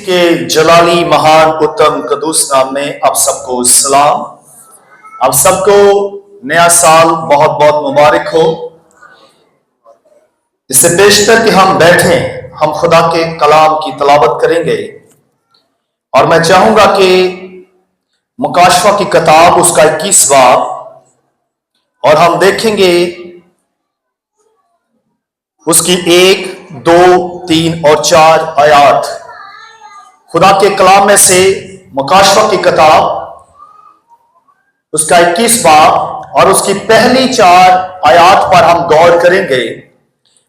के जलाली महान उत्तम कदूस नाम में आप सबको सलाम। आप सबको नया साल बहुत बहुत मुबारक हो। इससे बेशतर कि हम बैठें, हम खुदा के कलाम की तलावत करेंगे और मैं चाहूंगा कि मुकाशवा की किताब उसका 21 बाब और हम देखेंगे उसकी 1, 2, 3 और 4 आयात। खुदा के कलाम में से मुकाशवा की किताब उसका 21 बाब और उसकी पहली 4 आयात पर हम गौर करेंगे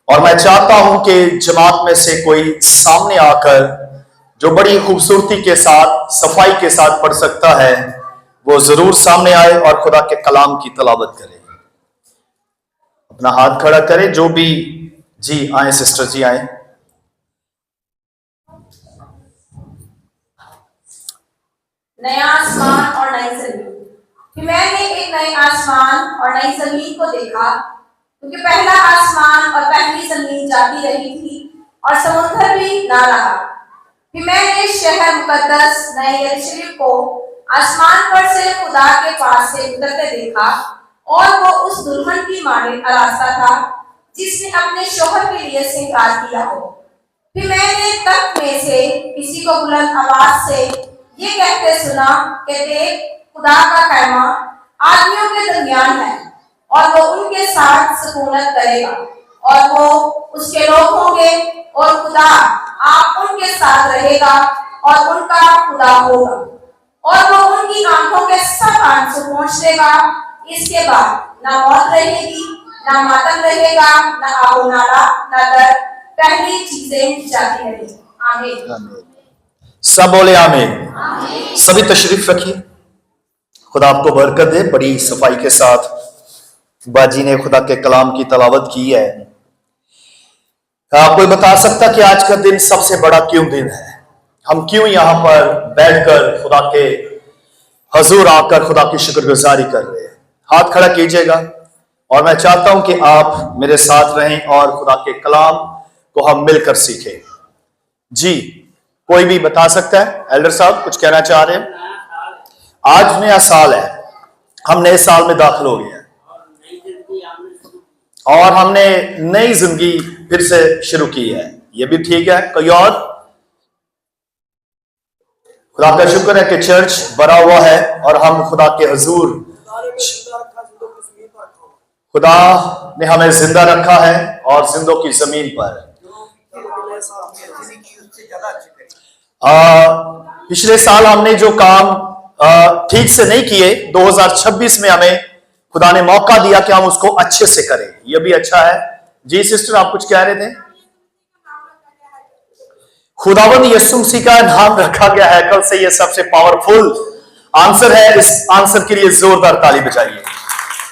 और मैं चाहता हूं कि जमात में से कोई सामने आकर जो बड़ी खूबसूरती के साथ सफाई के साथ पढ़ सकता है वो जरूर सामने आए और खुदा के कलाम की तलावत करे। अपना हाथ खड़ा करे जो भी जी आए, सिस्टर जी आए। नया आसमान और नई जमीन। फिर मैंने एक नए आसमान और नई जमीन को देखा, क्योंकि पहला आसमान और पहली जमीन जाती रही थी और समुद्र भी ना रहा। फिर मैंने शहर मुकद्दस नए यरूशलेम को आसमान पर से खुदा के पास से उतरते देखा और वो उस दुल्हन की माने आरास्ता था जिसने अपने शौहर के लिए श्रृंगार किया हो। फिर मैंने तख्त में से किसी को बुलंद आवाज से ये कहते सुना कि देख, खुदा का खैमा आदमियों के दरमियान है और वो उनके साथ सुकूनत करेगा और वो उसके लोग होंगे और खुदा आप उनके साथ रहेगा और उनका खुदा होगा और वो उनकी आंखों के सब आंसू पोंछ देगा। इसके बाद ना मौत रहेगी, ना मातम रहेगा, ना आहोनाला, ना दर्द, पहली चीजें जाती रहेगी। आमीन। सब बोले आमीन। सभी तशरीफ रखिए। खुदा आपको बरकत दे। बड़ी सफाई के साथ बाजी ने खुदा के कलाम की तलावत की है। कोई बता सकता कि आज का दिन सबसे बड़ा क्यों दिन है? हम क्यों यहां पर बैठकर खुदा के हजूर आकर खुदा की शुक्रगुजारी कर रहे हैं? हाथ खड़ा कीजिएगा और मैं चाहता हूं कि आप मेरे साथ रहें और खुदा के कलाम को हम मिलकर सीखें। जी, कोई भी बता सकता है? एल्डर साहब कुछ कहना चाह रहे हैं? आज नया साल है, हम नए साल में दाखिल हो गए हैं और हमने नई जिंदगी फिर से शुरू की है। ये भी ठीक है। कोई और? खुदा का शुक्र है कि चर्च भरा हुआ है और हम खुदा के हुजूर, खुदा ने हमें जिंदा रखा है और जिंदों की जमीन पर। पिछले साल हमने जो काम ठीक से नहीं किए, 2026 में हमें खुदा ने मौका दिया कि हम उसको अच्छे से करें। यह भी अच्छा है। जी सिस्टर, आप कुछ कह रहे थे? खुदावंद यीशु मसीह का नाम रखा गया है। कल से यह सबसे पावरफुल आंसर है। इस आंसर के लिए जोरदार ताली बजाइए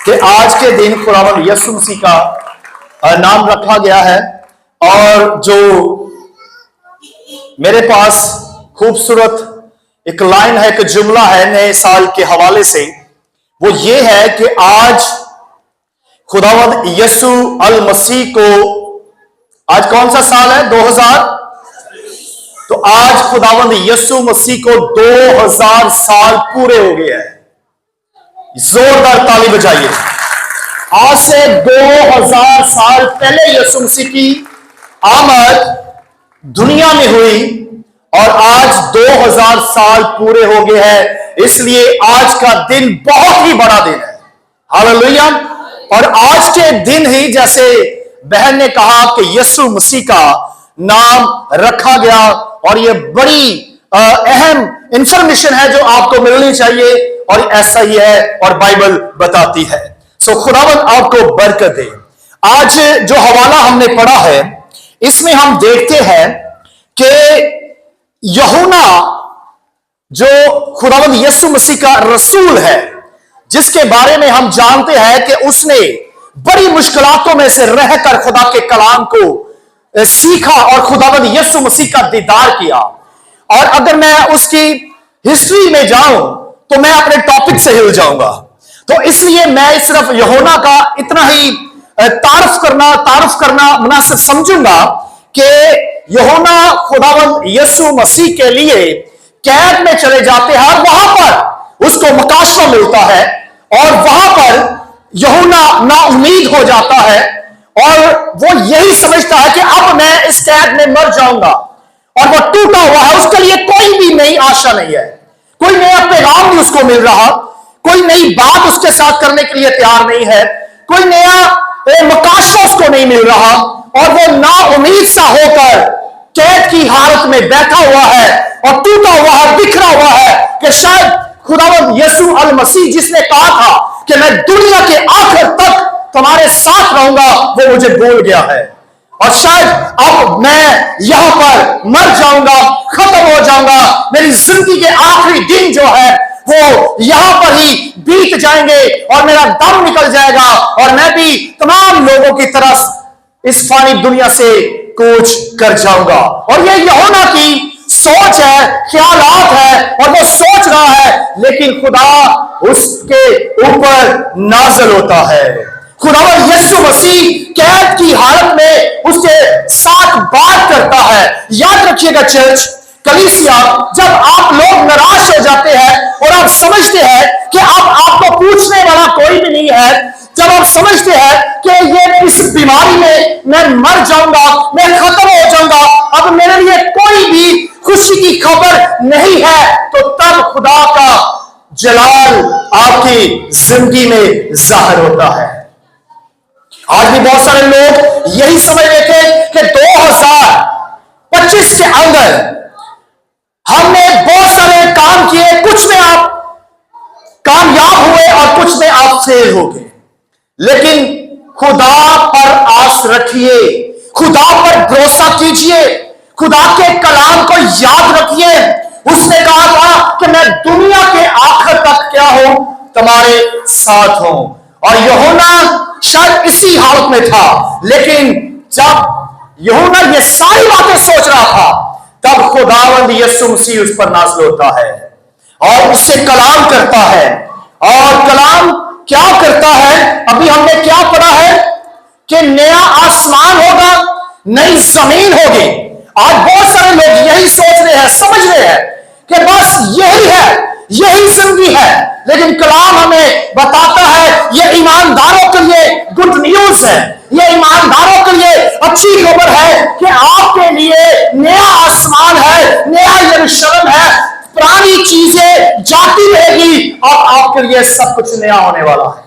कि आज के दिन खुदावंद यीशु मसीह का नाम रखा गया है। और जो मेरे पास खूबसूरत एक लाइन है, एक जुमला है नए साल के हवाले से, वो ये है कि आज खुदावंद यीशु अल मसीह को, आज कौन सा साल है? 2000। तो आज खुदावंद यीशु मसीह को 2000 साल पूरे हो गए हैं। जोरदार ताली बजाइए। आज से 2000 साल पहले यीशु मसीह की आमद दुनिया में हुई और आज 2000 साल पूरे हो गए हैं। इसलिए आज का दिन बहुत ही बड़ा दिन है। हालेलुया। और आज के दिन ही, जैसे बहन ने कहा कि यीशु मसीह का नाम रखा गया और यह बड़ी अहम इंफॉर्मेशन है जो आपको मिलनी चाहिए और ऐसा ही है और बाइबल बताती है। सो खुदावंद आपको बरकत दे। आज जो हवाला हमने पढ़ा है इसमें हम देखते हैं कि यूहन्ना जो खुदावंद यीशु मसीह का रसूल है, जिसके बारे में हम जानते हैं कि उसने बड़ी मुश्किलातों में से रहकर खुदा के कलाम को सीखा और खुदावंद यीशु मसीह का दीदार किया। और अगर मैं उसकी हिस्ट्री में जाऊं तो मैं अपने टॉपिक से हिल जाऊंगा। तो इसलिए मैं सिर्फ यूहन्ना का इतना ही तारुफ करना मुनासिब समझूंगा कि यूहन्ना खुदावंद यीशु मसीह के लिए कैद में चले जाते हैं और वहां पर उसको मुकाशवा मिलता है और वहां पर यूहन्ना ना उम्मीद हो जाता है और वो यही समझता है कि अब मैं इस कैद में मर जाऊंगा और वो टूटा हुआ है। उसके लिए कोई भी नई आशा नहीं है, कोई नया पैगाम नहीं उसको मिल रहा, कोई नई बात उसके साथ करने के लिए तैयार नहीं है, कोई नया मुकाशवा उसको नहीं मिल रहा और वो ना उम्मीद सा होकर कैद की हालत में बैठा हुआ है और टूटा हुआ है, बिखरा हुआ है कि शायद खुदावंद यीशु अल मसीह जिसने कहा था कि मैं दुनिया के आखिर तक तुम्हारे साथ रहूंगा, वो मुझे भूल गया है और शायद अब मैं यहां पर मर जाऊंगा, खत्म हो जाऊंगा, मेरी जिंदगी के आखिरी दिन जो है वो यहां पर ही बीत जाएंगे और मेरा दम निकल जाएगा और मैं भी तमाम लोगों की तरह इस फानी दुनिया से कूच कर जाऊंगा। और ये यूहन्ना की सोच है, ख्यालात है और वो सोच रहा है, लेकिन खुदा उसके ऊपर नाज़िल होता है। खुदावंद यीशु मसीह कैद की हालत में उसके साथ बात करता है। याद रखिएगा चर्च, कलीसिया, जब आप लोग निराश हो जाते हैं और आप समझते हैं कि अब आपको पूछने वाला कोई भी नहीं है, जब आप समझते हैं कि ये इस बीमारी में मैं मर जाऊंगा, मैं खत्म हो जाऊंगा, अब मेरे लिए कोई भी खुशी की खबर नहीं है, तो तब खुदा का जलाल आपकी जिंदगी में जाहिर होता है। आज भी बहुत सारे लोग यही समझ रहे थे कि 2025 के अंदर हमने बहुत सारे काम किए, कुछ में आप कामयाब हुए और कुछ में आप फेल हो गए, लेकिन खुदा पर आस रखिए, खुदा पर भरोसा कीजिए, खुदा के कलाम को याद रखिए। उसने कहा था कि मैं दुनिया के आखिर तक क्या हूं, तुम्हारे साथ हूं। और यूहन्ना शायद इसी हालत में था, लेकिन जब यूहन्ना ये सारी बातें सोच रहा था, तब खुदावंद यीशु मसीह उस पर नाज़िल होता है और उससे कलाम करता है। और कलाम क्या करता है? अभी हमने क्या पढ़ा है कि नया आसमान होगा, नई जमीन होगी। आज बहुत सारे लोग यही सोच रहे हैं, समझ रहे हैं कि बस यही है, यही जिंदगी है, लेकिन कलाम हमें बताता है ये ईमानदारों के लिए गुड न्यूज है, ये ईमानदारों के लिए अच्छी खबर है कि आपके लिए नया आसमान है, नया यरूशलेम है, पुरानी चीजें जाती रहेगी और आपके लिए सब कुछ नया होने वाला है।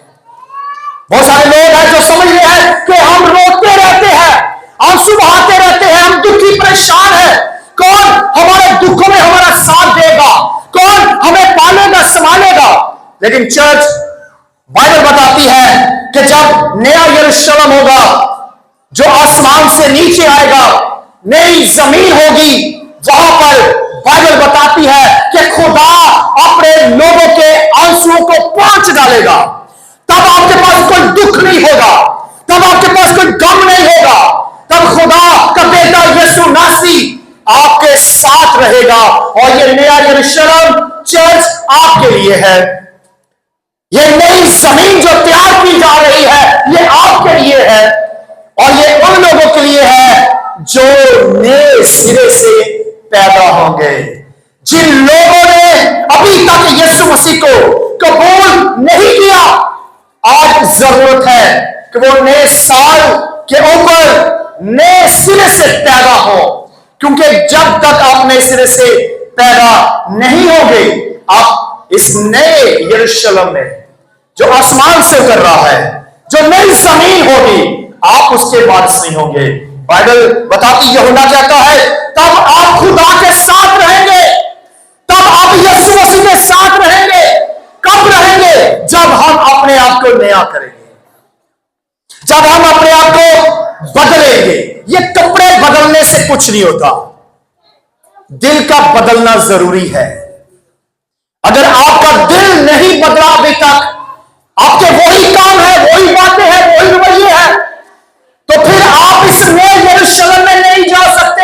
बहुत सारे लोग हैं जो समझ रहे हैं कि हम रोते रहते हैं, आंसू बहाते रहते हैं, हम दुखी परेशान हैं, कौन हमारे दुखों में हमारा साथ देगा, कौन हमें पालेगा संभालेगा। लेकिन चर्च, बाइबल बताती है कि जब नया यरूशलेम होगा जो आसमान से नीचे आएगा, नई जमीन होगी, वहां पर बाइबल बताती है कि खुदा अपने लोगों के आंसुओं को पोंछ डालेगा। तब आपके पास कोई दुख नहीं होगा, तब आपके पास कोई गम नहीं होगा, तब खुदा का बेटा यीशु मसीह आपके साथ रहेगा। और ये नया यरूशलेम चर्च आपके लिए है, ये नई जमीन जो तैयार की जा रही है ये आपके लिए है और ये उन लोगों के लिए है जो नए सिरे से पैदा होंगे। जिन लोगों ने अभी तक यीशु मसीह को कबूल नहीं किया, आज जरूरत है कि वो नए साल के ऊपर नए सिरे से पैदा हो, क्योंकि जब तक आप नए सिरे से पैदा नहीं होंगे, आप इस नए यरूशलेम में जो आसमान से उतर रहा है, जो नई जमीन होगी, आप उसके वारिस नहीं होंगे। बाइबल बताती, यूहन्ना कहता है तब आप खुदा के साथ रहेंगे, तब आप यीशु मसीह के साथ रहेंगे। कब रहेंगे? जब हम अपने आप को नया करेंगे, जब हम अपने आप को बदलेंगे। ये कपड़े बदलने से कुछ नहीं होता, दिल का बदलना जरूरी है। अगर आपका दिल नहीं बदला अभी तक, आपके वही काम है, वही बातें हैं, वही रवैये हैं, तो फिर आप इस नए यरूशलेम में नहीं जा सकते।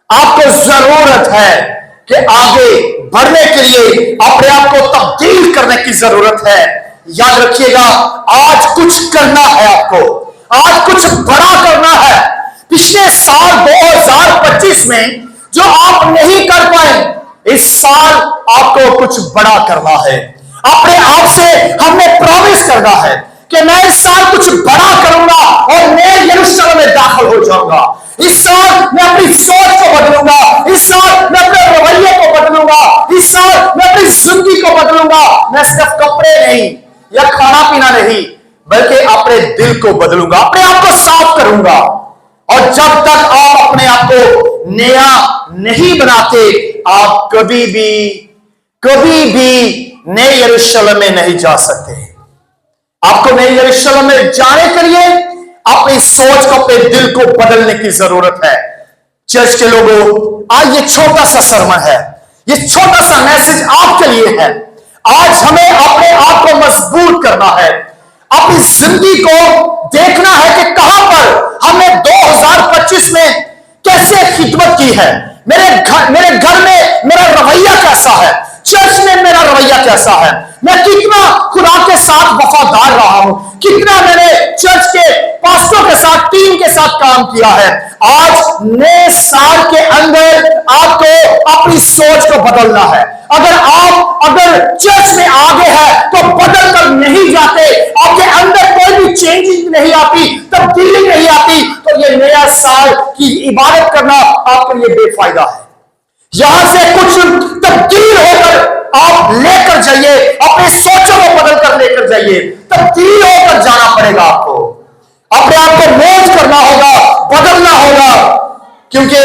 आपको जरूरत है कि आगे बढ़ने के लिए अपने आप को तब्दील करने की जरूरत है। याद रखिएगा, आज कुछ करना है आपको, आज कुछ बड़ा करना है, पिछले साल 2025 में जो आप नहीं कर पाए, इस साल आपको कुछ बड़ा करना है। अपने आप से हमने प्रॉमिस करना है कि मैं इस साल कुछ बड़ा करूंगा और मैं यरूशलेम में दाखिल हो जाऊंगा। इस साल मैं अपनी सोच को बदलूंगा, इस साल मैं अपने रवैये को बदलूंगा, इस साल मैं अपनी जिंदगी को बदलूंगा। मैं सिर्फ कपड़े नहीं या खाना पीना नहीं, बल्कि अपने दिल को बदलूंगा, अपने आप को साफ करूंगा। और जब तक आप अपने आप को नया नहीं बनाते, आप कभी भी नए यरूशलेम में नहीं जा सकते। आपको नए यरूशलेम में जाने के लिए अपनी सोच को, अपने दिल को बदलने की जरूरत है। चर्च के लोगों, आज ये छोटा सा सरमन है, ये छोटा सा मैसेज आपके लिए है। आज हमें अपने आप को मजबूत करना है, अपनी जिंदगी को देखना है कि कहां पर हमने 2025 में कैसे खिदमत की है। मेरे घर में मेरा रवैया कैसा है, चर्च में मेरा रवैया कैसा है, मैं कितना खुदा के साथ वफादार रहा हूं, कितना मैंने चर्च के पास्टरों के साथ, टीम के साथ काम किया है। आज नए साल के अंदर आपको अपनी सोच को बदलना है। अगर चर्च में आगे है तो बदल कर नहीं जाते, आपके अंदर कोई भी चेंजिंग नहीं आती, तब्दीली नहीं आती, तो ये नया साल की इबादत करना आपके लिए बेफायदा है। यहां से कुछ तब्दील होकर आप लेकर जाइए, अपने सोचों को बदल कर लेकर जाइए। तब्दील होकर जाना पड़ेगा आपको, अपने आप को मोज करना होगा, बदलना होगा, क्योंकि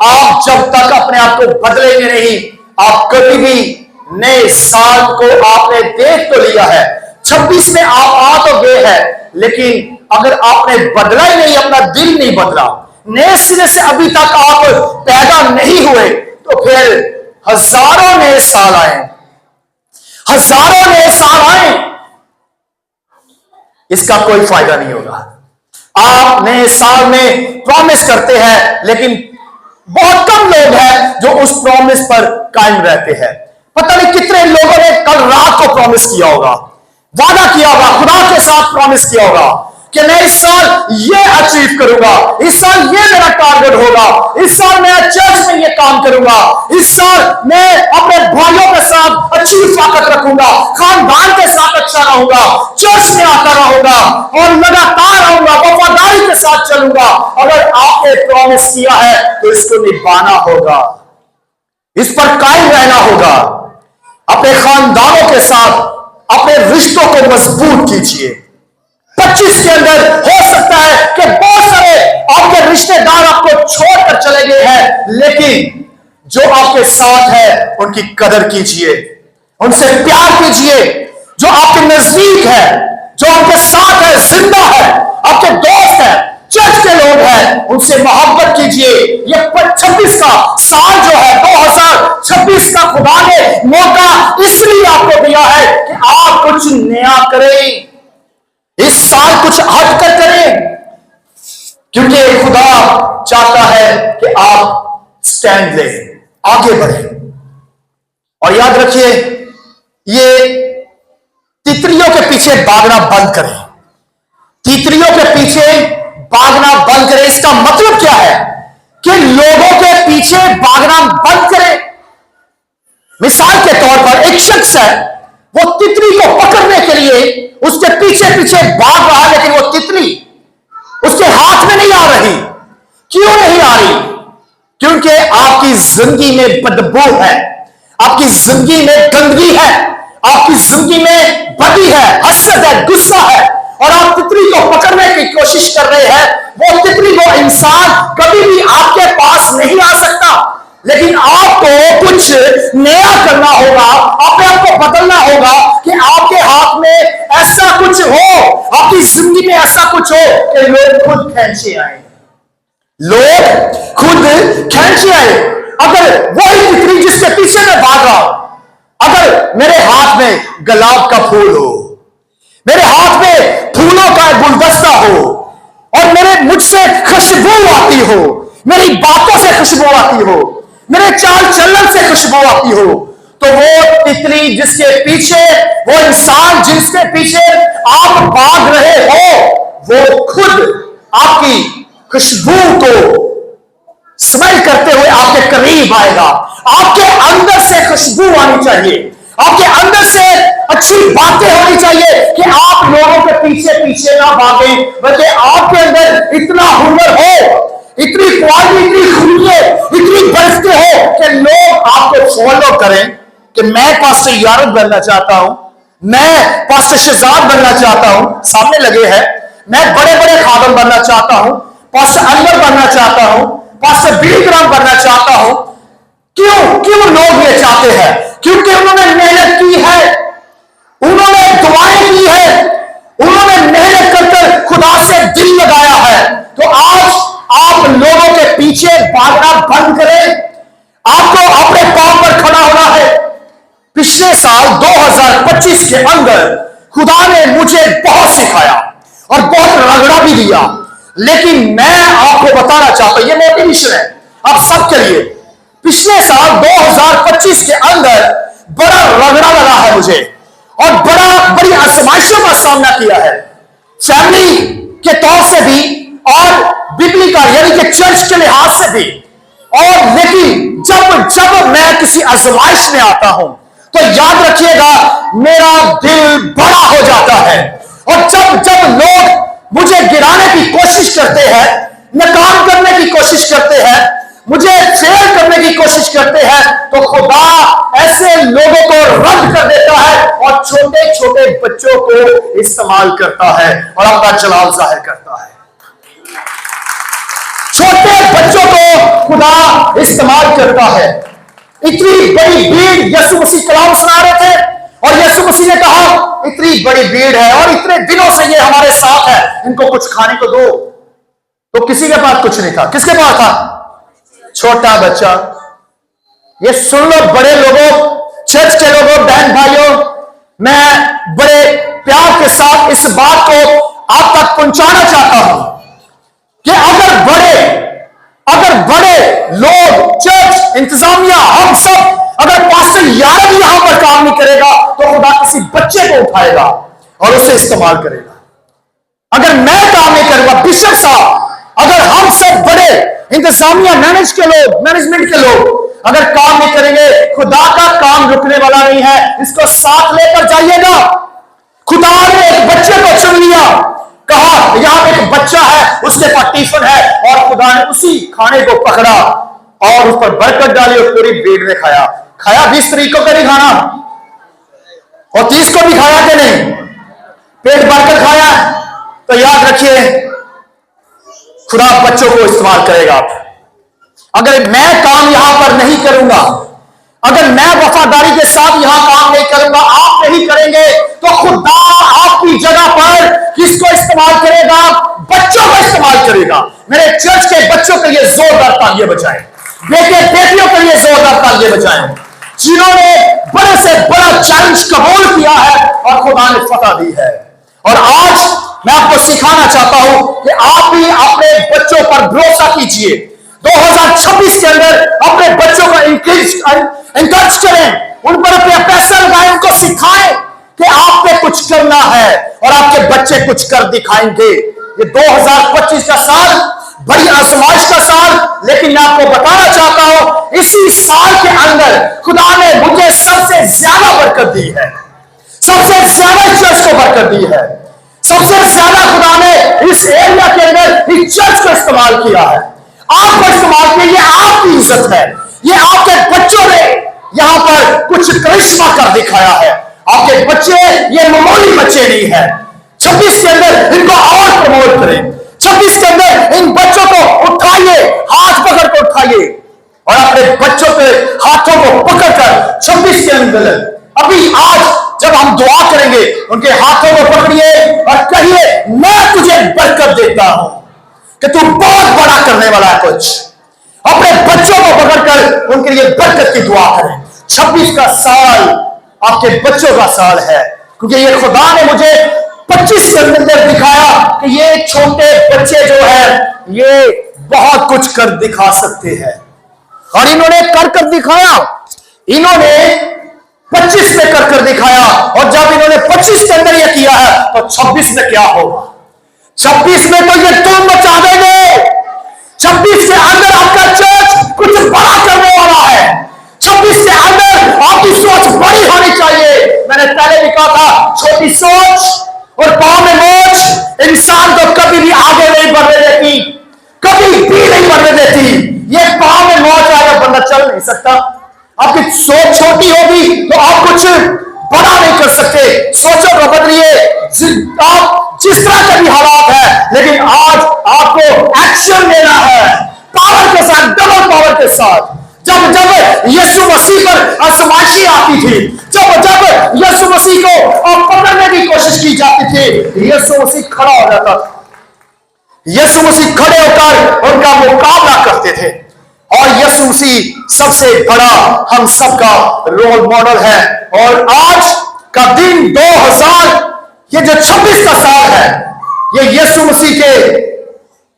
आप जब तक अपने आप को बदलेंगे नहीं, आप कभी भी नए साल को आपने देख तो लिया है, 26 में आप आ तो गए हैं, लेकिन अगर आपने बदला ही नहीं, अपना दिल नहीं बदला, नए सिरे से अभी तक आप पैदा नहीं हुए, तो फिर हजारों नए साल आए, हजारों नए साल आए, इसका कोई फायदा नहीं होगा। आप नए साल में प्रॉमिस करते हैं, लेकिन बहुत कम लोग हैं जो उस प्रॉमिस पर कायम रहते हैं। पता नहीं कितने लोगों ने कल रात को प्रॉमिस किया होगा, वादा किया होगा, खुदा के साथ प्रॉमिस किया होगा कि मैं इस साल ये अचीव करूंगा, इस साल ये मेरा टारगेट होगा, इस साल मैं चर्च में ये काम करूंगा, इस साल मैं अपने भाइयों के साथ अच्छी ताकत रखूंगा, खानदान के साथ अच्छा रहूंगा, चर्च में आता रहूंगा और लगातार रहूंगा, वफादारी के साथ चलूंगा। अगर आपने प्रॉमिस किया है तो इसको निभाना होगा, इस पर कायम रहना होगा। अपने खानदानों के साथ अपने रिश्तों को मजबूत कीजिए। 25 के अंदर हो सकता है कि बहुत सारे आपके रिश्तेदार आपको छोड़कर चले गए हैं, लेकिन जो आपके साथ है उनकी कदर कीजिए, उनसे प्यार कीजिए। जो आपके नजदीक है, जो आपके साथ है, जिंदा है, आपके दोस्त है, चर्च के लोग हैं, उनसे मोहब्बत कीजिए। ये 26 का साल जो है, 2026 का खुदा ने मौका इसलिए आपको दिया है कि आप कुछ नया करें, इस साल कुछ हटकर करें, क्योंकि खुदा चाहता है कि आप स्टैंड लें, आगे बढ़ें। और याद रखिए, ये तितलियों के पीछे भागना बंद करें, तितलियों के पीछे भागना बंद करें। इसका मतलब क्या है कि लोगों के पीछे भागना बंद करें। मिसाल के तौर पर एक शख्स है, वो तितली को पकड़ने के लिए उसके पीछे पीछे भाग रहा है, लेकिन वो तितली उसके हाथ में नहीं आ रही। क्यों नहीं आ रही? क्योंकि आपकी जिंदगी में बदबू है, आपकी जिंदगी में गंदगी है, आपकी जिंदगी में बदी है, हसद है, गुस्सा है, और आप तितली को पकड़ने की कोशिश कर रहे हैं। वो तितली, वो इंसान कभी भी आपके पास नहीं आ सकता, लेकिन आपको कुछ नया करना होगा, अपने आप को बदलना होगा कि आपके हाथ में ऐसा कुछ हो, आपकी जिंदगी में ऐसा कुछ हो कि लोग खुद खींचे आए, लोग खुद खींचे आए। अगर वही तितली जिसके पीछे मैं भाग रहा हूं, अगर मेरे हाथ में गुलाब का फूल हो, मेरे हाथ में फूलों का गुलदस्ता हो, और मुझसे खुशबू आती हो, मेरी बातों से खुशबू आती हो, मेरे चाल चलन से खुशबू आती हो, तो वो तितली जिसके पीछे, वो इंसान जिसके पीछे आप भाग रहे हो, वो खुद आपकी खुशबू को स्मेल करते हुए आपके करीब आएगा। आपके अंदर से खुशबू आनी चाहिए, आपके अंदर से अच्छी बातें होनी चाहिए कि आप लोगों के पीछे पीछे ना भागे, बल्कि आपके अंदर इतना हुनर हो, इतनी क्वालिटी, इतनी खूबियां, इतनी बरकतें हो कि लोग आपको फॉलो करें कि मैं पास्टर यारद बनना चाहता हूं, मैं पास्टर शहजाद बनना चाहता हूं, सामने लगे हैं, मैं बड़े बड़े खादम बनना चाहता हूं, पास्टर अनवर बनना चाहता हूं, पास्टर बीरग्राम बनना चाहता हूं। क्यों क्यों लोग ये चाहते हैं? क्योंकि उन्होंने मेहनत की है, उन्होंने दुआएं की है, उन्होंने मेहनत कर खुदा से दिल लगाया है। तो आज आप लोगों के पीछे भागना बंद करें, आपको अपने पांव पर खड़ा होना है। पिछले साल 2025 के अंदर खुदा ने मुझे बहुत सिखाया और बहुत रगड़ा भी दिया, लेकिन मैं आपको बताना चाहता हूं, ये मोटिवेशन है आप सबके लिए। पिछले साल 2025 के अंदर बड़ा रगड़ा लगा है मुझे और बड़ी आजमाइशों का सामना किया है, फैमिली के तौर से भी और बिब्लिकल यानी कि चर्च के लिहाज से भी। और लेकिन जब मैं किसी आजमाइश में आता हूं तो याद रखिएगा मेरा दिल बड़ा हो जाता है। और जब लोग मुझे गिराने की कोशिश करते हैं, नाकाम करने की कोशिश करते हैं, मुझे फेल करने की कोशिश करते हैं, तो खुदा ऐसे लोगों को रद्द कर देता है और छोटे छोटे बच्चों को इस्तेमाल करता है और अपना जलाल जाहिर करता है। छोटे बच्चों को खुदा इस्तेमाल करता है। इतनी बड़ी भीड़, यीशु मसीह कलाम सुना रहे थे और यीशु मसीह ने कहा इतनी बड़ी भीड़ है और इतने दिनों से ये हमारे साथ है, इनको कुछ खाने को दो। तो किसी के पास कुछ नहीं था। किसके पास था? छोटा बच्चा। ये सुन लो बड़े लोगों, चर्च के लोगों, बहन भाइयों, मैं बड़े प्यार के साथ इस बात को आप तक पहुंचाना चाहता हूं कि अगर बड़े लोग, चर्च, इंतजामिया, हम सब, अगर पास्टर यारद यहां पर काम नहीं करेगा तो खुदा किसी बच्चे को उठाएगा और उसे इस्तेमाल करेगा। अगर मैं काम नहीं करूंगा, बिशप साहब, अगर हम सब बड़े इंतजामिया, मैनेजमेंट के लोग अगर काम नहीं करेंगे, खुदा का काम रुकने वाला नहीं है। इसको साथ लेकर जाइएगा। खुदा ने एक बच्चे को चुन लिया, कहा यहां एक बच्चा है, उसके पास टिफिन है, और खुदा ने उसी खाने को पकड़ा और उस पर बरकत डाली और पूरी भीड़ ने खाया। 20 तरीकों का नहीं खाना और 30 को भी खाया कि नहीं, पेट भरकर खाया। तो याद रखिए खुदा बच्चों को इस्तेमाल करेगा। अगर मैं काम यहां पर नहीं करूंगा, अगर मैं वफादारी के साथ यहां काम नहीं करूंगा, आप नहीं करेंगे, तो खुदा आपकी जगह पर किसको इस्तेमाल करेगा? बच्चों को इस्तेमाल करेगा। मेरे चर्च के बच्चों के लिए जोरदार तालियां बजाएं, बेटे बेटियों के लिए जोरदार तालियां बजाएं, जिन्होंने बड़े से बड़ा चैलेंज कबूल किया है और खुदा ने फतह दी है। और आज मैं आपको सिखाना चाहता हूं कि आप भी अपने बच्चों पर भरोसा कीजिए। 2026 के अंदर अपने बच्चों को इंकरेज करें, उन पर अपने पैसा लगाएं, उनको सिखाएं कि आपने कुछ करना है और आपके बच्चे कुछ कर दिखाएंगे। ये 2025 का साल बड़ी आजमाइश का साल, लेकिन मैं आपको बताना चाहता हूं इसी साल के अंदर खुदा ने मुझे सबसे ज्यादा बरकत दी है, सबसे ज्यादा चर्च को बरकत दी है, सबसे ज्यादा खुदा ने इस एरिया के अंदर इस चर्च को इस्तेमाल किया है। आपको इस्तेमाल किया, ये आपकी इज्जत है, ये आपके बच्चों ने यहां पर कुछ करिश्मा कर दिखाया है। आपके बच्चे ये मामूली बच्चे नहीं है। 26 के अंदर इनको और प्रमोट करें। 26 के अंदर इन बच्चों को उठाइए, हाथ पकड़ कर उठाइए और अपने बच्चों के हाथों को पकड़कर 26 के अंदर अभी आज जब हम दुआ करेंगे उनके हाथों को पकड़िए और कहिए मैं तुझे बरकत देता हूं कि तू बहुत बड़ा करने वाला है। कुछ अपने बच्चों को पकड़कर उनके लिए बरकत की दुआ करें। 26 का साल आपके बच्चों का साल है, क्योंकि ये खुदा ने मुझे 25 के अंदर दिखाया कि ये छोटे बच्चे जो है ये बहुत कुछ कर दिखा सकते हैं। और इन्होंने कर दिखाया, इन्होंने 25 में कर दिखाया। और जब इन्होंने 25 के अंदर यह किया है तो 26 में क्या होगा? 26 में तो ये तुम बचा देंगे। 26 के अंदर आपका चर्च कुछ बड़ा करने वाला है। 26 के अंदर आपकी सोच बड़ी होनी चाहिए। मैंने पहले भी कहा था, छोटी सोच और पांव में मोच इंसान को कभी भी आगे नहीं बढ़ने देती, कभी भी नहीं बढ़ने देती। ये पांव में मोच आगे बंदा चल नहीं सकता। आपकी सोच छोटी होगी तो आप कुछ बड़ा नहीं कर सकते। सोचो तो बदलिए, आप जिस तरह के भी हालात है, लेकिन आज आपको एक्शन लेना है, पावर के साथ, डबल पावर के साथ। जब जब यीशु मसीह पर आजमाइशें आती थी, जब जब यीशु मसीह को पकड़ने की कोशिश की जाती थी, यीशु मसीह खड़ा हो जाता था। यीशु मसीह खड़े होकर उनका मुकाबला करते थे। और यीशु मसीह सबसे बड़ा हम सबका रोल मॉडल है। और आज का दिन 2000, ये जो 26 का साल है, ये यीशु मसीह के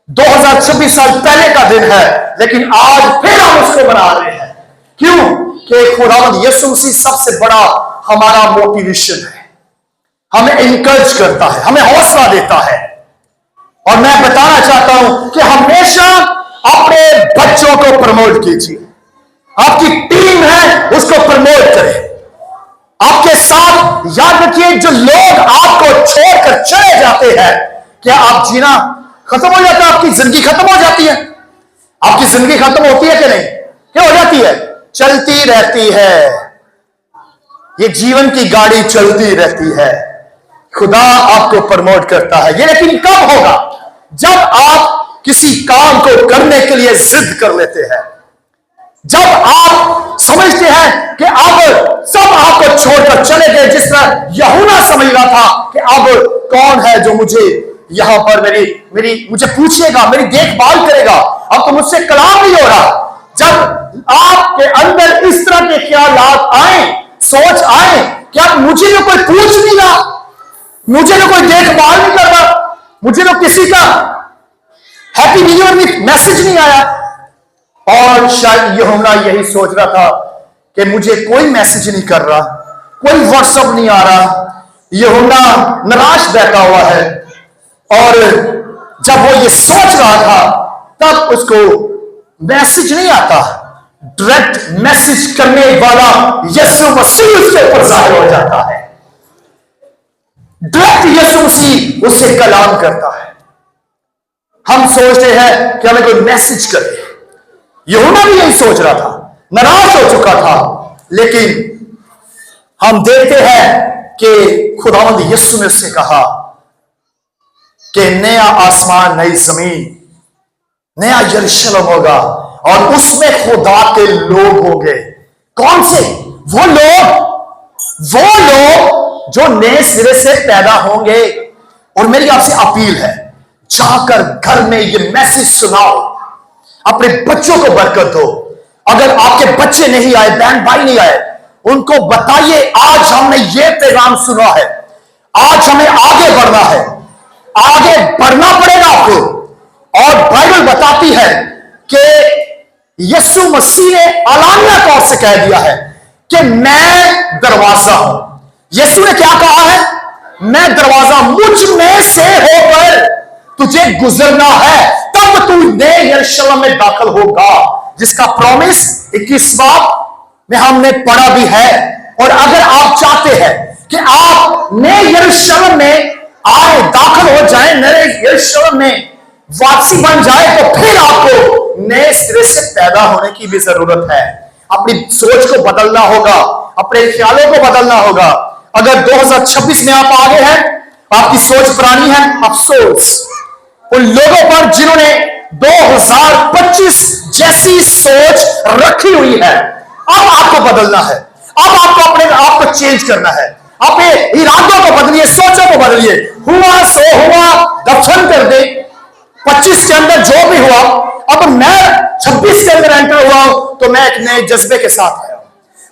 2026 साल पहले का दिन है, लेकिन आज फिर हम उसको मना रहे हैं। क्यों? कि खुदावंद यीशु मसीह सबसे बड़ा हमारा मोटिवेशन है, हमें इंकरेज करता है, हमें हौसला देता है। और मैं बताना चाहता हूं कि हमेशा अपने बच्चों को प्रमोट कीजिए। आपकी टीम है, उसको प्रमोट करें। आपके साथ याद रखिए, जो लोग आपको छोड़कर चले जाते हैं, क्या आप जीना खत्म हो जाता है? आपकी जिंदगी खत्म हो जाती है? आपकी जिंदगी खत्म होती है कि नहीं? क्या हो जाती है? चलती रहती है। ये जीवन की गाड़ी चलती रहती है। खुदा आपको प्रमोट करता है। ये लेकिन कब होगा? जब आप किसी काम को करने के लिए जिद कर लेते हैं, जब आप समझते हैं कि अब सब आपको छोड़कर चले गए। जिस तरह यूहन्ना समझ रहा था कि अब कौन है जो मुझे यहां पर मुझे पूछेगा, मेरी देखभाल करेगा, अब तो मुझसे कलाम नहीं हो रहा। जब आपके अंदर इस तरह के ख्यालात आए, सोच आए कि अब मुझे तो कोई पूछ नहीं रहा, मुझे तो कोई देखभाल नहीं कर रहा, मुझे तो किसी का हैप्पी न्यू ईयर में मैसेज नहीं आया। और शायद यूहन्ना यही सोच रहा था कि मुझे कोई मैसेज नहीं कर रहा, कोई व्हाट्सएप नहीं आ रहा। यूहन्ना निराश बैठा हुआ है। और जब वो ये सोच रहा था, तब उसको मैसेज नहीं आता। डायरेक्ट मैसेज करने वाला यीशु मसीह उसके ऊपर जाहिर हो जाता है। डायरेक्ट यीशु मसीह उससे कलाम करता है। हम सोचते हैं कि हमें कोई मैसेज करे। यूहन्ना भी यही सोच रहा था, निराश हो चुका था। लेकिन हम देखते हैं कि खुदावंद यीशु ने उससे कहा कि नया आसमान, नई जमीन, नया यरूशलेम होगा और उसमें खुदा के लोग होंगे। कौन से? वो लोग जो नए सिरे से पैदा होंगे। और मेरी आपसे अपील है, जाकर घर में ये मैसेज सुनाओ, अपने बच्चों को बरकत दो। अगर आपके बच्चे नहीं आए, बहन भाई नहीं आए, उनको बताइए आज हमने ये पैगाम सुना है, आज हमें आगे बढ़ना है, आगे बढ़ना पड़ेगा आपको। और बाइबल बताती है कि यीशु मसीह ने आलानिया तौर से कह दिया है कि मैं दरवाजा हूं। यीशु ने क्या कहा है? मैं दरवाजा, मुझ में से होकर तुझे गुजरना है, तब तू नए यरूशलेम में दाखिल होगा, जिसका प्रॉमिस 21 बाब में हमने पढ़ा भी है। और अगर आप चाहते हैं कि आप नए यरूशलेम में आए, दाखिल हो जाए, नए यरूशलेम में वापसी बन जाए, तो फिर आपको नए सिरे से पैदा होने की भी जरूरत है। अपनी सोच को बदलना होगा, अपने ख्यालों को बदलना होगा। अगर 2026 में आप आगे हैं, आपकी सोच पुरानी है, अफसोस उन लोगों पर जिन्होंने 2025 जैसी सोच रखी हुई है। अब आपको बदलना है, अब आपको अपने आप को चेंज करना है, अपने इरादों को बदलिए, सोचों को बदलिए। हुआ सो हुआ, दफन कर दे। 25 के अंदर जो भी हुआ, अब मैं 26 के अंदर एंटर हुआ हूं, तो मैं एक नए जज्बे के साथ आया हूं,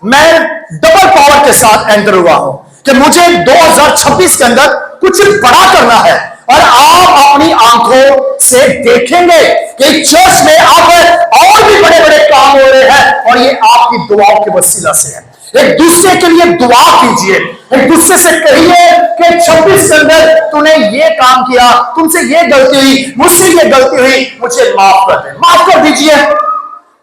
मैं डबल पावर के साथ एंटर हुआ हूं कि मुझे 2026 के अंदर कुछ बड़ा करना है। और आप अपनी आंखों से देखेंगे कि चर्च में आप और भी बड़े बड़े काम हो रहे हैं, और ये आपकी दुआओं के वसीला से है। एक दूसरे के लिए दुआ कीजिए, एक दूसरे से कहिए कि 26 के अंदर तूने ये काम किया, तुमसे ये गलती हुई, मुझसे ये गलती हुई, मुझे माफ कर दे, माफ कर दीजिए,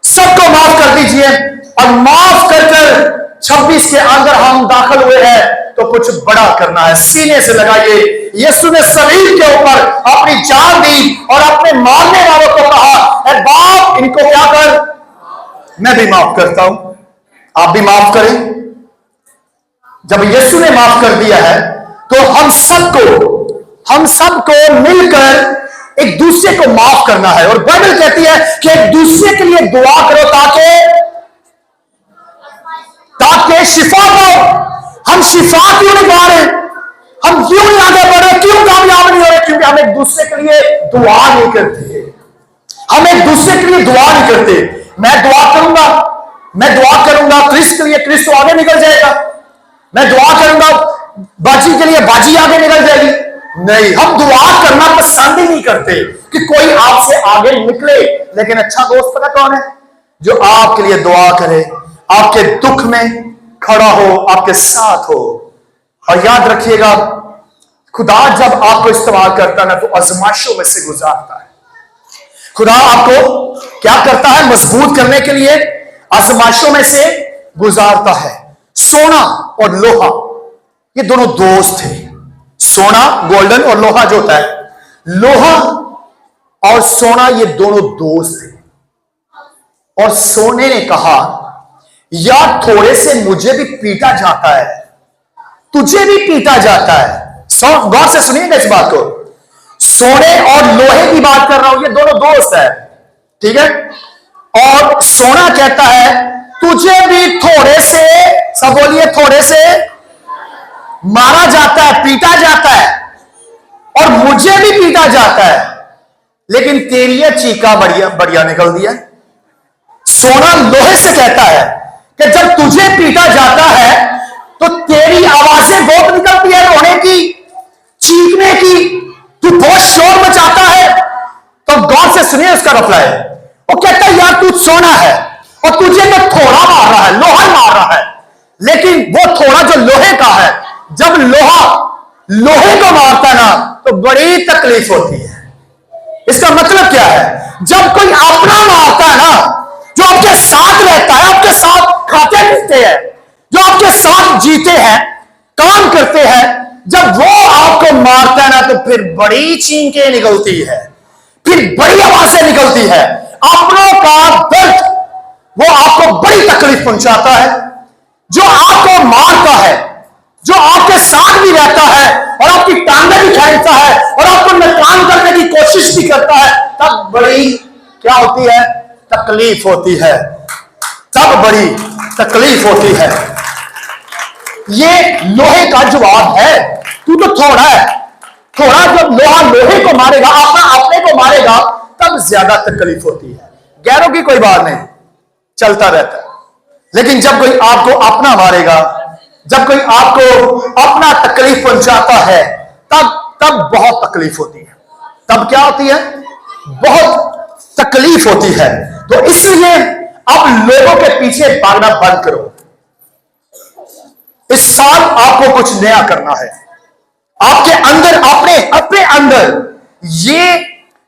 सबको माफ कर दीजिए। और माफ कर कर 26 के अंदर हम दाखिल हुए हैं तो कुछ बड़ा करना है, सीने से लगाइए। यीशु ने सलीब के ऊपर अपनी जान दी और अपने मारने वालों को कहा, ए बाप इनको क्या कर, मैं भी माफ करता हूं, आप भी माफ करें। जब यीशु ने माफ कर दिया है तो हम सबको मिलकर एक दूसरे को माफ करना है। और बाइबल कहती है कि एक दूसरे के लिए दुआ करो ताकि शिफा पाओ। हम शिफा क्यों नहीं पा रहे, हम क्यों नहीं आगे बढ़ रहे, क्यों कामयाब नहीं हो रहे? क्योंकि हम एक दूसरे के लिए दुआ नहीं करते, हम एक दूसरे के लिए दुआ नहीं करते। मैं दुआ करूंगा क्रिस्त के लिए, क्रिस्त आगे निकल जाएगा। मैं दुआ करूंगा बाजी के लिए, बाजी आगे निकल जाएगी। नहीं, हम दुआ करना पसंद ही नहीं करते कि कोई आपसे आगे निकले। लेकिन अच्छा दोस्त पता कौन है? जो आपके लिए दुआ करे, आपके दुख में खड़ा हो, आपके साथ हो। और याद रखिएगा, खुदा जब आपको इस्तेमाल करता है ना तो आजमाइशों में से गुजारता है। खुदा आपको क्या करता है? मजबूत करने के लिए आजमाइशों में से गुजारता है। सोना और लोहा ये दोनों दोस्त थे। सोना गोल्डन और लोहा जो होता है, लोहा और सोना ये दोनों दोस्त थे। और सोने ने कहा, यार थोड़े से मुझे भी पीटा जाता है, तुझे भी पीटा जाता है। गौर से सुनिएगा इस बात को, सोने और लोहे की बात कर रहा हूं, ये दोनों दोस्त है, ठीक है। और सोना कहता है तुझे भी थोड़े से, सब बोलिए, थोड़े से मारा जाता है, पीटा जाता है, और मुझे भी पीटा जाता है, लेकिन तेरी ये चीका बढ़िया निकल दिया। सोना लोहे से कहता है कि जब तुझे पीटा जाता है तो तेरी आवाजें बहुत निकलती है, रोने की, चीखने की, तू बहुत शोर मचाता है। तो गौर से सुनिए उसका रिप्लाई। वो कहता है यार तू सोना है और तुझे तो थोड़ा मार रहा है, लोहा मार रहा है, लेकिन वो थोड़ा जो लोहे का है, जब लोहा लोहे को मारता है ना तो बड़ी तकलीफ होती है। इसका मतलब क्या है? जब कोई अपना मारता है ना, जो आपके साथ रहता है, आपके साथ खाते पीते हैं, जो आपके साथ जीते हैं, काम करते हैं, जब वो आपको मारता है ना तो फिर बड़ी चीखें निकलती है, फिर बड़ी आवाजें निकलती है। अपनों का दर्द वो आपको बड़ी तकलीफ पहुंचाता है। जो आपको मारता है, जो आपके साथ भी रहता है और आपकी टांगें भी खींचता है और आपको नुकसान करने की कोशिश भी करता है, तब बड़ी क्या होती है? तकलीफ होती है, तब बड़ी तकलीफ होती है। ये लोहे का जवाब है। तू तो थोड़ा है, थोड़ा जब लोहा लोहे को मारेगा, अपना अपने को मारेगा, तब ज्यादा तकलीफ होती है। गैरों की कोई बात नहीं, चलता रहता है। लेकिन जब कोई आपको अपना मारेगा, जब कोई आपको अपना तकलीफ पहुंचाता है, तब बहुत तकलीफ होती है। तब क्या होती है? बहुत तकलीफ होती है। तो इसलिए अब लोगों के पीछे भागना बंद करो। इस साल आपको कुछ नया करना है। आपके अंदर, अपने अंदर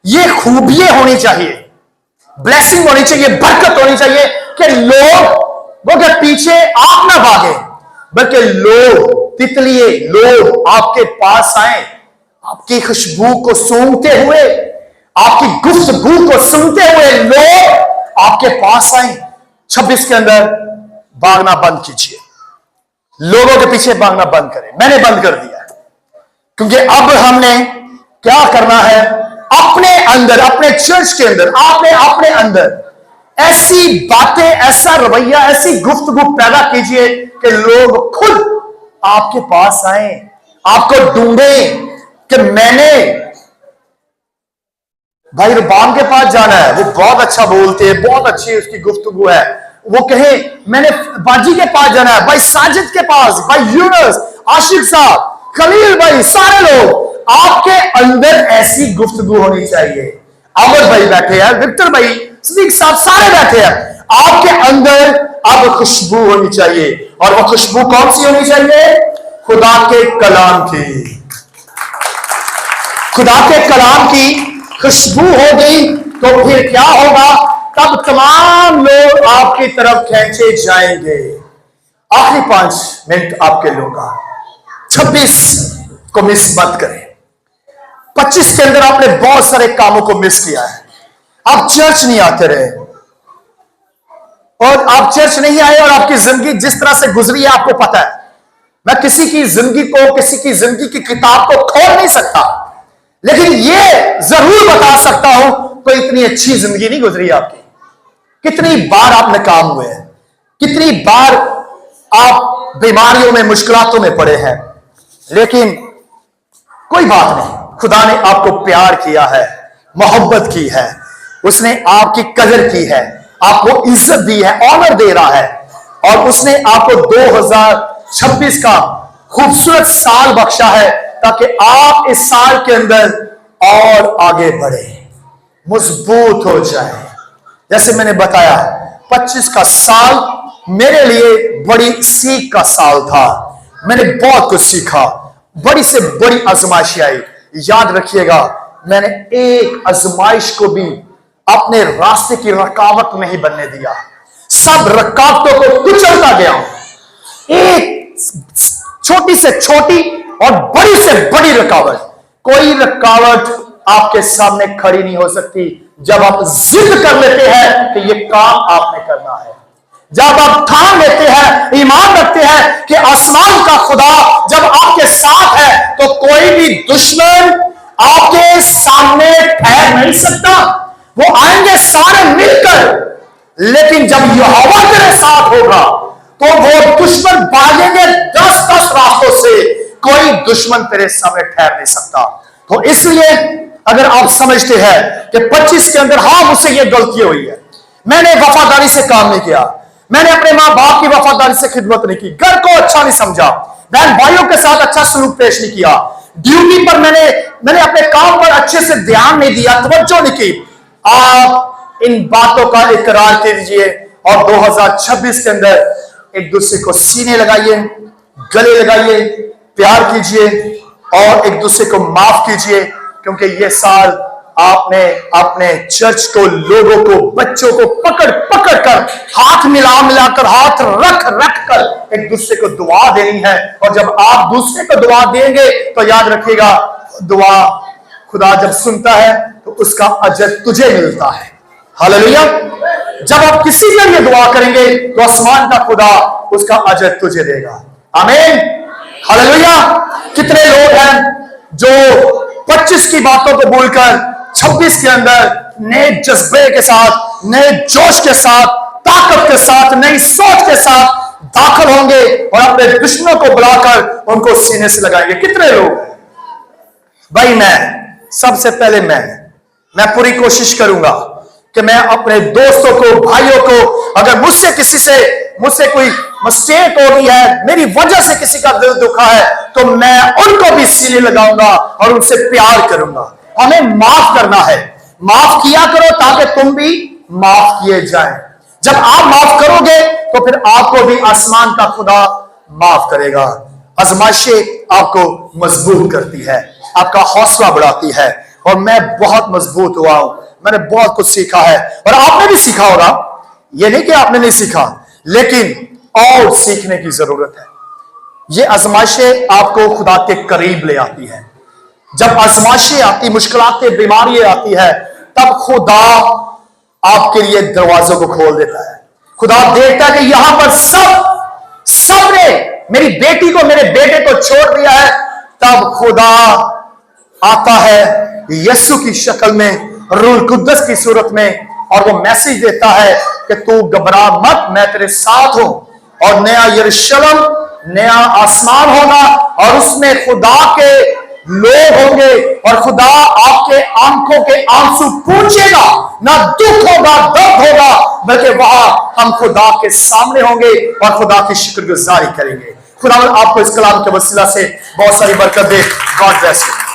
ये खूबियां होनी चाहिए, ब्लेसिंग होनी चाहिए, बरकत होनी चाहिए कि लोगों के पीछे आप ना भागे, बल्कि लोग आपके पास आए, आपकी खुशबू को सूंघते हुए, आपकी गुफ्तगू को सुनते हुए लोग आपके पास आए। 26 के अंदर भागना बंद कीजिए, लोगों के पीछे भागना बंद करें। मैंने बंद कर दिया है, क्योंकि अब हमने क्या करना है? अपने अंदर, अपने चर्च के अंदर, आपने अपने अंदर ऐसी बातें, ऐसा रवैया, ऐसी गुफ्तगू पैदा कीजिए कि लोग खुद आपके पास आए, आपको ढूंढे कि मैंने भाई रुबाम के पास जाना है, वो बहुत अच्छा बोलते हैं, बहुत अच्छी उसकी गुफ्तगू है। वो कहे मैंने बाजी के पास जाना है, भाई साजिद के पास, भाई यूनुस, आशिक साहब, खलील भाई, सारे लोग, आपके अंदर ऐसी गुफ्तगू होनी चाहिए। अमर भाई बैठे हैं, विक्टर भाई, सदीक साहब, सारे बैठे हैं। आपके अंदर अब खुशबू होनी चाहिए, और वो खुशबू कौन सी होनी चाहिए? खुदा के कलाम की। खुदा के कलाम की खुशबू हो गई तो फिर क्या होगा? तब तमाम लोग आपकी तरफ खींचे जाएंगे। आखिरी 5 मिनट आपके लूंगा। 26 को मिस मत करें। 25 के अंदर आपने बहुत सारे कामों को मिस किया है। आप चर्च नहीं आते रहे, और आप चर्च नहीं आए, और आपकी जिंदगी जिस तरह से गुजरी है आपको पता है। मैं किसी की जिंदगी को, किसी की जिंदगी की किताब को खोल नहीं सकता, लेकिन यह जरूर बता सकता हूं कोई इतनी अच्छी जिंदगी नहीं गुजरी आपकी। कितनी बार आप नाकाम हुए हैं, कितनी बार आप बीमारियों में, मुश्किलातों में पड़े हैं, लेकिन कोई बात नहीं। खुदा ने आपको प्यार किया है, मोहब्बत की है, उसने आपकी कदर की है, आपको इज्जत दी है, ऑनर दे रहा है, और उसने आपको 2026 का खूबसूरत साल बख्शा है ताकि आप इस साल के अंदर और आगे बढ़े, मजबूत हो जाए। जैसे मैंने बताया, 25 का साल मेरे लिए बड़ी सीख का साल था। मैंने बहुत कुछ सीखा, बड़ी से बड़ी आजमाइश आई। याद रखिएगा, मैंने एक आजमाइश को भी अपने रास्ते की रुकावट नहीं बनने दिया। सब रुकावटों को कुचलता गया। एक छोटी से छोटी और बड़ी से बड़ी रुकावट, कोई रुकावट आपके सामने खड़ी नहीं हो सकती जब आप जिद कर लेते हैं कि यह काम आपने करना है। जब आप ठान लेते हैं, ईमान रखते हैं कि आसमान का खुदा जब आपके साथ है तो कोई भी दुश्मन आपके सामने ठहर नहीं सकता। वो आएंगे सारे मिलकर, लेकिन जब यहोवा तेरे साथ होगा तो वो दुश्मन भागेंगे 10-10 रास्तों से, कोई दुश्मन तेरे सामने ठहर नहीं सकता। तो इसलिए अगर आप समझते हैं कि 25 के अंदर हाँ मुझसे ये गलती हुई है, मैंने वफादारी से काम नहीं किया, मैंने अपने मां बाप की वफादारी से खिदमत नहीं की, घर को अच्छा नहीं समझा, बहन भाइयों के साथ अच्छा सलूक पेश नहीं किया, ड्यूटी पर मैंने अपने काम पर अच्छे से ध्यान नहीं दिया, तवज्जो नहीं की। आप इन बातों का इकरार कीजिए और 2026 के अंदर एक दूसरे को सीने लगाइए, गले लगाइए, प्यार कीजिए और एक दूसरे को माफ कीजिए, क्योंकि ये साल आपने अपने चर्च को, लोगों को, बच्चों को पकड़ पकड़ कर, हाथ मिलाकर, हाथ रख कर एक दूसरे को दुआ देनी है। और जब आप दूसरे को दुआ देंगे तो याद रखिएगा, दुआ खुदा जब सुनता है तो उसका अजर तुझे मिलता है। हालेलुया। जब आप किसी के लिए दुआ करेंगे तो आसमान का खुदा उसका अजर तुझे देगा। आमीन। हालेलुया। कितने लोग हैं जो 25 की बातों को भूलकर 26 के अंदर नए जज्बे के साथ, नए जोश के साथ, ताकत के साथ, नई सोच के साथ दाखिल होंगे और अपने दुश्मनों को बुलाकर उनको सीने से लगाएंगे। कितने लोग हैं भाई? मैं सबसे पहले मैं पूरी कोशिश करूंगा कि मैं अपने दोस्तों को, भाइयों को, अगर मुझसे कोई मिस्टेक हो गई है, मेरी वजह से किसी का दिल दुखा है, तो मैं उनको भी सीने लगाऊंगा और उनसे प्यार करूंगा। हमें माफ करना है, माफ किया करो ताकि तुम भी माफ किए जाएं। जब आप माफ करोगे तो फिर आपको भी आसमान का खुदा माफ करेगा। आजमाइशें आपको मजबूत करती है, आपका हौसला बढ़ाती है, और मैं बहुत मजबूत हुआ हूं। मैंने बहुत कुछ सीखा है और आपने भी सीखा होगा। यह नहीं कि आपने नहीं सीखा, लेकिन और सीखने की जरूरत है। ये आजमाइशें आपको खुदा के करीब ले आती है। जब आजमाइशें आती, मुश्किलातें, बीमारियां आती है, तब खुदा आपके लिए दरवाजों को खोल देता है। खुदा देखता है कि यहां पर सबने मेरी बेटी को, मेरे बेटे को छोड़ दिया है, तब खुदा आता है यीशु की शक्ल में, रूह कुद्दस की सूरत में, और वो मैसेज देता है कि तू घबरा मत, मैं तेरे साथ हूं। और नया यरूशलेम, नया आसमान होगा और उसमें खुदा के लोग होंगे और खुदा आपके आंखों के आंसू पूंछेगा, ना दुख होगा, दर्द होगा, बल्कि वहां हम खुदा के सामने होंगे और खुदा की शुक्रगुजारी करेंगे। खुदा आपको इस कलाम के वसीला से बहुत सारी बरकत दे। God bless you.